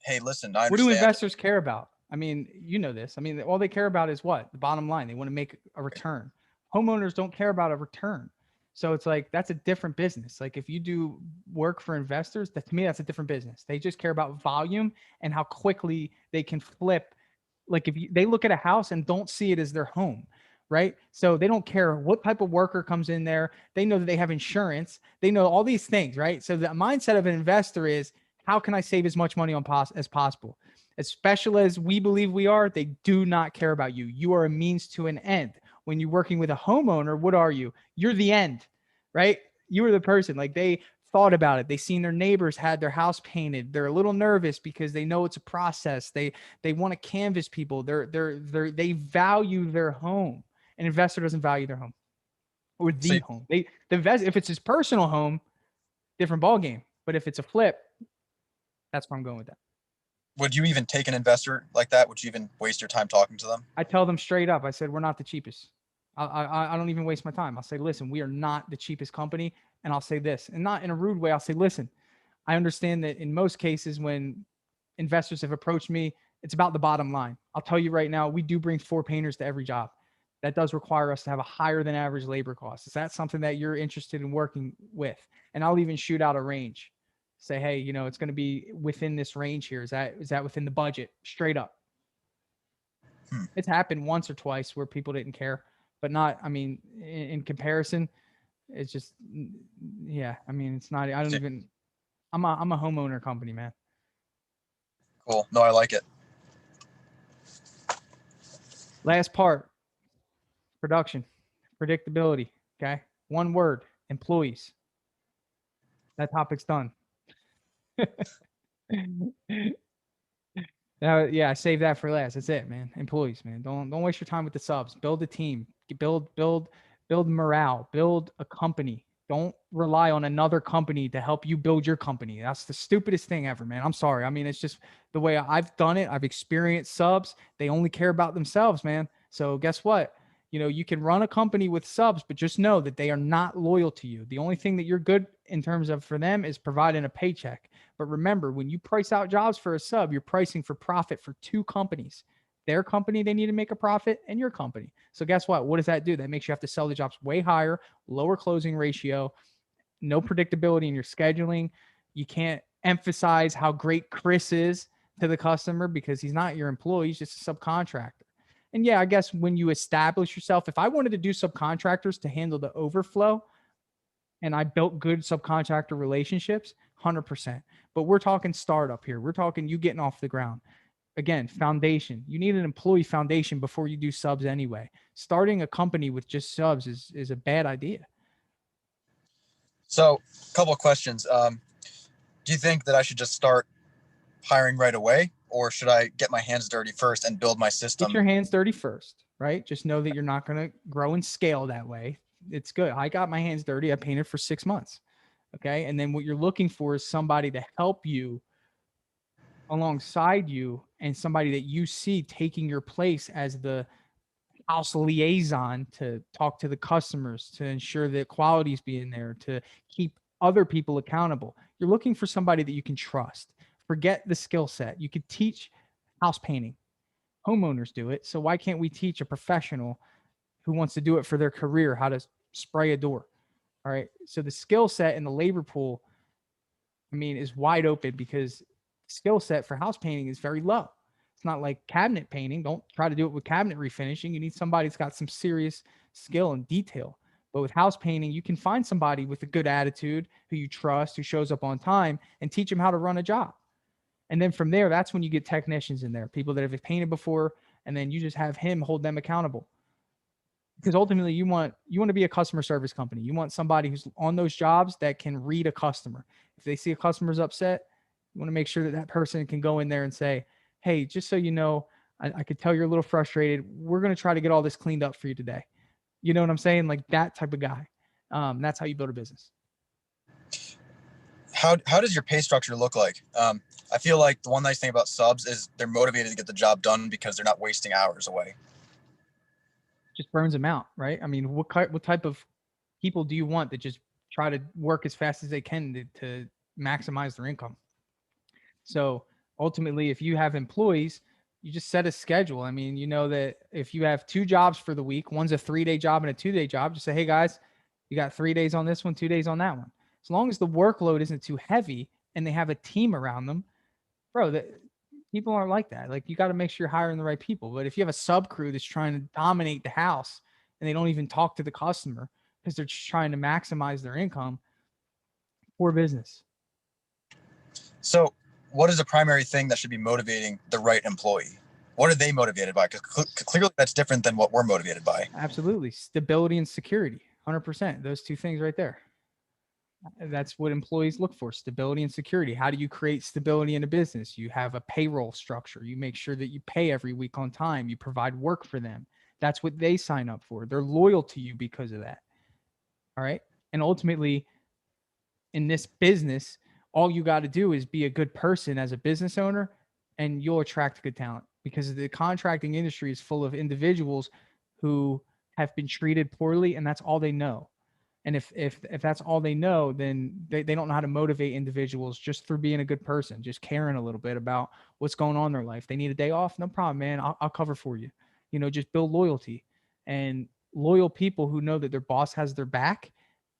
hey, listen, I What do understand. investors care about? I mean, you know this. I mean, all they care about is what? The bottom line. They want to make a return. Homeowners don't care about a return. So it's like that's a different business. Like if you do work for investors, that to me that's a different business. They just care about volume and how quickly they can flip. Like if they look at a house and don't see it as their home, right? So they don't care what type of worker comes in there. They know that they have insurance. They know all these things, right? So the mindset of an investor is how can I save as much money on as possible? As special as we believe we are, they do not care about you. You are a means to an end. When you're working with a homeowner, what are you? You're the end, right? You are the person. Like they thought about it. They seen their neighbors had their house painted. They're a little nervous because they know it's a process. They want to canvas people. They value their home. An investor doesn't value their home or So the home. If it's his personal home, different ball game. But if it's a flip, that's where I'm going with that. would you even take an investor like that? Would you even waste your time talking to them? I tell them straight up. I said, we're not the cheapest. I don't even waste my time. I'll say, listen, we are not the cheapest company. And I'll say this, and not in a rude way. I'll say, listen, I understand that in most cases when investors have approached me, it's about the bottom line. I'll tell you right now, we do bring 4 painters to every job. That does require us to have a higher than average labor cost. Is that something that you're interested in working with? And I'll even shoot out a range. Say, hey, it's going to be within this range here. Is that within the budget? Straight up. It's happened once or twice where people didn't care, but not, I mean, in comparison, it's just, yeah, I mean, it's not, I don't even, I'm a homeowner company, man. Cool. No, I like it. Last part, production, predictability. Okay. One word, employees. That topic's done. Now, yeah, I saved that for last. That's it, man. Employees, man. Don't waste your time with the subs. Build a team. Build morale. Build a company. Don't rely on another company to help you build your company. That's the stupidest thing ever, man. I'm sorry. I mean, it's just the way I've done it. I've experienced subs. They only care about themselves, man. So guess what? You can run a company with subs, but just know that they are not loyal to you. The only thing that you're good in terms of for them is providing a paycheck. But remember, when you price out jobs for a sub, you're pricing for profit for 2 companies. Their company, they need to make a profit, and your company. So guess what? What does that do? That makes you have to sell the jobs way higher, lower closing ratio, no predictability in your scheduling. You can't emphasize how great Chris is to the customer because he's not your employee, he's just a subcontractor. And yeah, I guess when you establish yourself, if I wanted to do subcontractors to handle the overflow and I built good subcontractor relationships, 100%. But we're talking startup here. We're talking you getting off the ground. Again, foundation. You need an employee foundation before you do subs anyway. Starting a company with just subs is a bad idea. So, a couple of questions. Do you think that I should just start hiring right away, or should I get my hands dirty first and build my system? Get your hands dirty first, right? Just know that you're not going to grow and scale that way. It's good. I got my hands dirty. I painted for 6 months. Okay. And then what you're looking for is somebody to help you alongside you and somebody that you see taking your place as the house liaison to talk to the customers, to ensure that quality's being there, to keep other people accountable. You're looking for somebody that you can trust. Forget the skill set. You could teach house painting. Homeowners do it. So why can't we teach a professional who wants to do it for their career how to spray a door? All right. So the skill set and the labor pool, I mean, is wide open because skill set for house painting is very low. It's not like cabinet painting. Don't try to do it with cabinet refinishing. You need somebody that's got some serious skill and detail. But with house painting, you can find somebody with a good attitude who you trust, who shows up on time, and teach them how to run a job. And then from there, that's when you get technicians in there, people that have painted before, and then you just have him hold them accountable. Because ultimately you want to be a customer service company. You want somebody who's on those jobs that can read a customer. If they see a customer's upset, you want to make sure that that person can go in there and say, hey, just so you know, I could tell you're a little frustrated. We're going to try to get all this cleaned up for you today. You know what I'm saying? Like that type of guy. That's how you build a business. How does your pay structure look like? I feel like the one nice thing about subs is they're motivated to get the job done because they're not wasting hours away. Just burns them out, right? I mean, what type of people do you want that just try to work as fast as they can to maximize their income? So ultimately, if you have employees, you just set a schedule. I mean, you know that if you have 2 jobs for the week, one's a 3-day job and a 2-day job, just say, hey guys, you got 3 days on this one, 2 days on that one. As long as the workload isn't too heavy and they have a team around them, bro, that people aren't like that. Like, you got to make sure you're hiring the right people. But if you have a sub crew that's trying to dominate the house and they don't even talk to the customer because they're just trying to maximize their income, poor business. So what is the primary thing that should be motivating the right employee? What are they motivated by? Because clearly that's different than what we're motivated by. Absolutely. Stability and security. 100%. Those 2 things right there. That's what employees look for, stability and security. How do you create stability in a business? You have a payroll structure. You make sure that you pay every week on time. You provide work for them. That's what they sign up for. They're loyal to you because of that. All right. And ultimately, in this business, all you got to do is be a good person as a business owner, and you'll attract good talent, because the contracting industry is full of individuals who have been treated poorly, and that's all they know. And if that's all they know, then they don't know how to motivate individuals just through being a good person, just caring a little bit about what's going on in their life. They need a day off, no problem, man. I'll cover for you. You know, just build loyalty. And loyal people who know that their boss has their back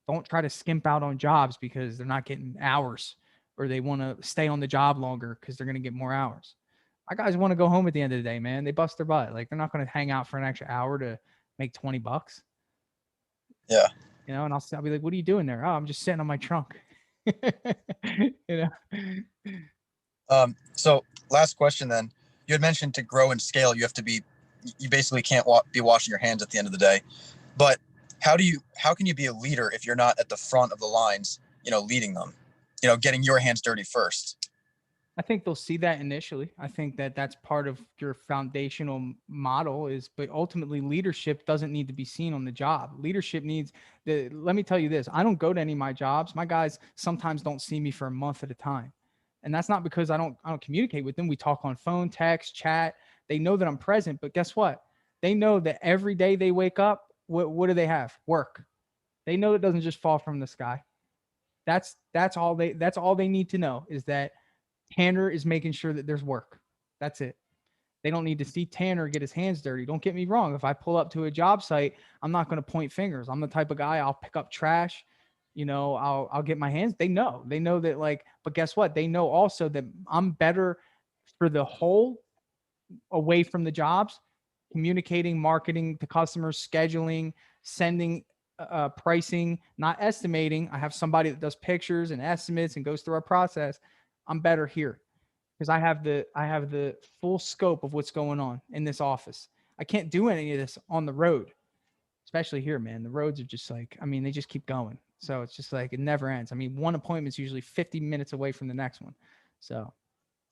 don't try to skimp out on jobs because they're not getting hours, or they want to stay on the job longer because they're going to get more hours. My guys want to go home at the end of the day, man. They bust their butt. Like, they're not going to hang out for an extra hour to make $20. Yeah. You know, and I'll be like, what are you doing there? Oh, I'm just sitting on my trunk. You know? So last question then. You had mentioned to grow and scale, you basically can't be washing your hands at the end of the day. But how can you be a leader if you're not at the front of the lines, leading them, getting your hands dirty first? I think they'll see that initially. I think that that's part of your foundational model but ultimately leadership doesn't need to be seen on the job. Leadership let me tell you this. I don't go to any of my jobs. My guys sometimes don't see me for a month at a time. And that's not because I don't communicate with them. We talk on phone, text, chat. They know that I'm present, but guess what? They know that every day they wake up, what do they have? Work. They know it doesn't just fall from the sky. That's all they need to know, is that Tanner is making sure that there's work. That's it. They don't need to see Tanner get his hands dirty. Don't get me wrong. If I pull up to a job site, I'm not going to point fingers. I'm the type of guy, I'll pick up trash. I'll get my hands. They know that, but guess what? They know also that I'm better for the whole away from the jobs, communicating, marketing to customers, scheduling, sending, pricing, not estimating. I have somebody that does pictures and estimates and goes through our process. I'm better here because I have the full scope of what's going on in this office. I can't do any of this on the road, especially here, man. The roads are just they just keep going. So it's just it never ends. One appointment's usually 50 minutes away from the next one. So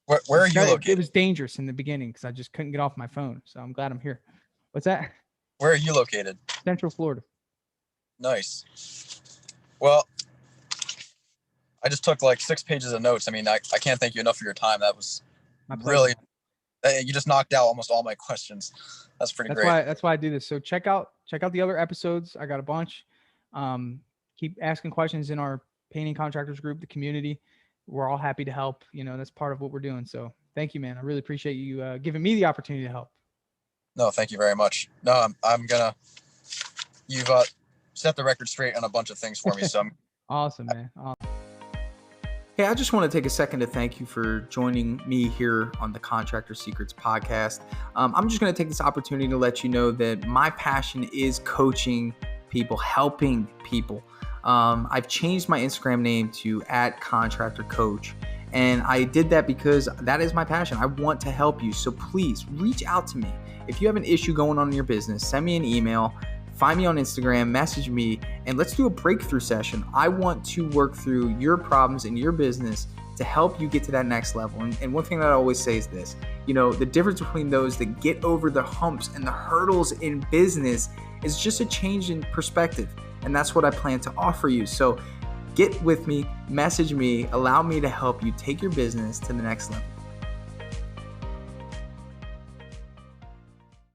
where are you located? It was dangerous in the beginning because I just couldn't get off my phone. So I'm glad I'm here. What's that? Where are you located? Central Florida. Nice. Well, I just took 6 pages of notes. I can't thank you enough for your time. That was really, you just knocked out almost all my questions. That's great. That's why I do this. So check out the other episodes. I got a bunch. Keep asking questions in our painting contractors group, the community. We're all happy to help. That's part of what we're doing. So thank you, man. I really appreciate you giving me the opportunity to help. No, thank you very much. No, you've set the record straight on a bunch of things for me. So Awesome, man. Awesome. Hey, I just want to take a second to thank you for joining me here on the Contractor Secrets podcast. I'm just going to take this opportunity to let you know that my passion is coaching people, helping people. I've changed my Instagram name to @contractorcoach, and I did that because that is my passion. I want to help you. So please reach out to me. If you have an issue going on in your business, send me an email. Find me on Instagram, message me, and let's do a breakthrough session. I want to work through your problems in your business to help you get to that next level. And one thing that I always say is this, the difference between those that get over the humps and the hurdles in business is just a change in perspective. And that's what I plan to offer you. So get with me, message me, allow me to help you take your business to the next level.